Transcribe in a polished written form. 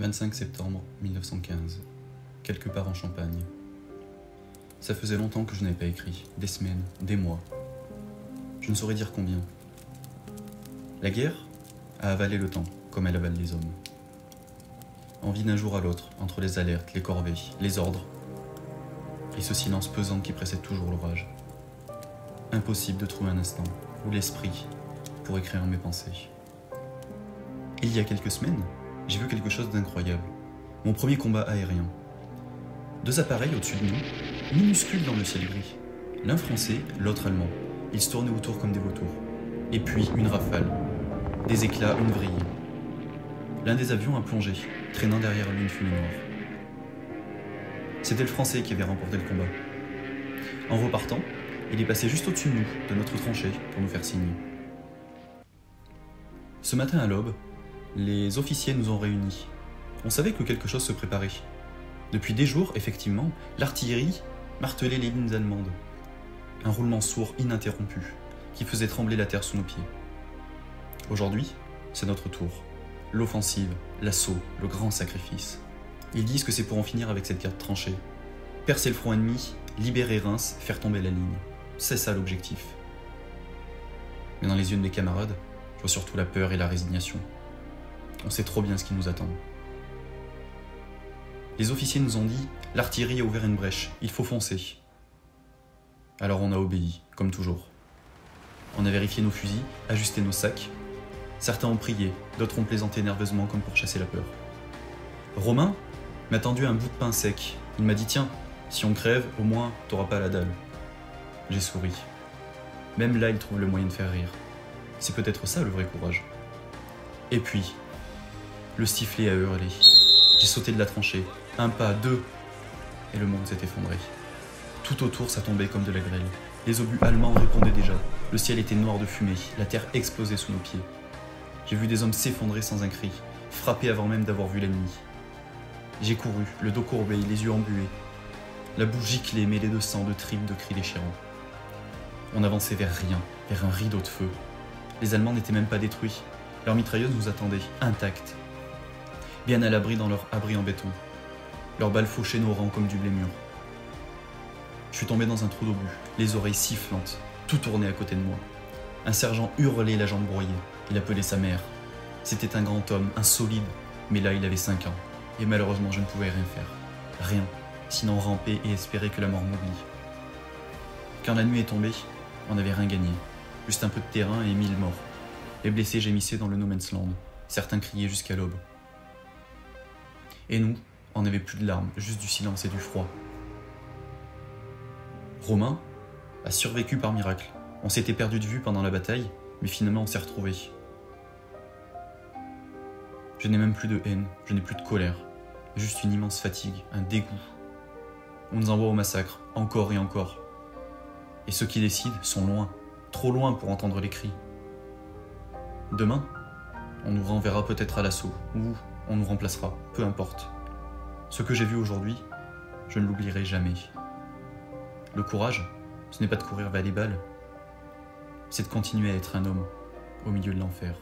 25 septembre 1915, quelque part en Champagne. Ça faisait longtemps que je n'avais pas écrit, des semaines, des mois. Je ne saurais dire combien. La guerre a avalé le temps, comme elle avale les hommes. Envie d'un jour à l'autre, entre les alertes, les corvées, les ordres, et ce silence pesant qui précède toujours l'orage. Impossible de trouver un instant où l'esprit pour écrire mes pensées. Il y a quelques semaines, j'ai vu quelque chose d'incroyable. Mon premier combat aérien. 2 appareils au-dessus de nous, minuscules dans le ciel gris. L'un français, l'autre allemand. Ils se tournaient autour comme des vautours. Et puis une rafale. Des éclats, une vrille. L'un des avions a plongé, traînant derrière lui une fumée noire. C'était le français qui avait remporté le combat. En repartant, il est passé juste au-dessus de nous, de notre tranchée, pour nous faire signe. Ce matin à l'aube, les officiers nous ont réunis. On savait que quelque chose se préparait. Depuis des jours, effectivement, l'artillerie martelait les lignes allemandes. Un roulement sourd ininterrompu, qui faisait trembler la terre sous nos pieds. Aujourd'hui, c'est notre tour. L'offensive, l'assaut, le grand sacrifice. Ils disent que c'est pour en finir avec cette guerre de tranchée. Percer le front ennemi, libérer Reims, faire tomber la ligne. C'est ça l'objectif. Mais dans les yeux de mes camarades, je vois surtout la peur et la résignation. On sait trop bien ce qui nous attend. Les officiers nous ont dit « L'artillerie a ouvert une brèche, il faut foncer ». Alors on a obéi, comme toujours. On a vérifié nos fusils, ajusté nos sacs. Certains ont prié, d'autres ont plaisanté nerveusement comme pour chasser la peur. Romain m'a tendu un bout de pain sec. Il m'a dit « Tiens, si on crève, au moins t'auras pas la dalle ». J'ai souri. Même là, il trouve le moyen de faire rire. C'est peut-être ça le vrai courage. Et puis, le sifflet a hurlé. J'ai sauté de la tranchée, 1 pas, 2, et le monde s'est effondré. Tout autour, ça tombait comme de la grêle. Les obus allemands répondaient déjà. Le ciel était noir de fumée, la terre explosait sous nos pieds. J'ai vu des hommes s'effondrer sans un cri, frappés avant même d'avoir vu l'ennemi. J'ai couru, le dos courbé, les yeux embués. La bouche giclée, mêlée de sang, de tripes, de cris déchirants. On avançait vers rien, vers un rideau de feu. Les Allemands n'étaient même pas détruits. Leurs mitrailleuses nous attendaient, intactes. Bien à l'abri dans leur abri en béton. Leurs balles fauchaient nos rangs comme du blé mûr. Je suis tombé dans un trou d'obus, les oreilles sifflantes, tout tournait à côté de moi. Un sergent hurlait, la jambe broyée. Il appelait sa mère. C'était un grand homme, un solide, mais là il avait 5 ans. Et malheureusement je ne pouvais rien faire. Rien, sinon ramper et espérer que la mort m'oublie. Quand la nuit est tombée, on n'avait rien gagné. Juste un peu de terrain et 1000 morts. Les blessés gémissaient dans le no man's land. Certains criaient jusqu'à l'aube. Et nous, on n'avait plus de larmes, juste du silence et du froid. Romain a survécu par miracle. On s'était perdu de vue pendant la bataille, mais finalement on s'est retrouvés. Je n'ai même plus de haine, je n'ai plus de colère. Juste une immense fatigue, un dégoût. On nous envoie au massacre, encore et encore. Et ceux qui décident sont loin, trop loin pour entendre les cris. Demain, on nous renverra peut-être à l'assaut, ou on nous remplacera, peu importe. Ce que j'ai vu aujourd'hui, je ne l'oublierai jamais. Le courage, ce n'est pas de courir vers les balles, c'est de continuer à être un homme au milieu de l'enfer.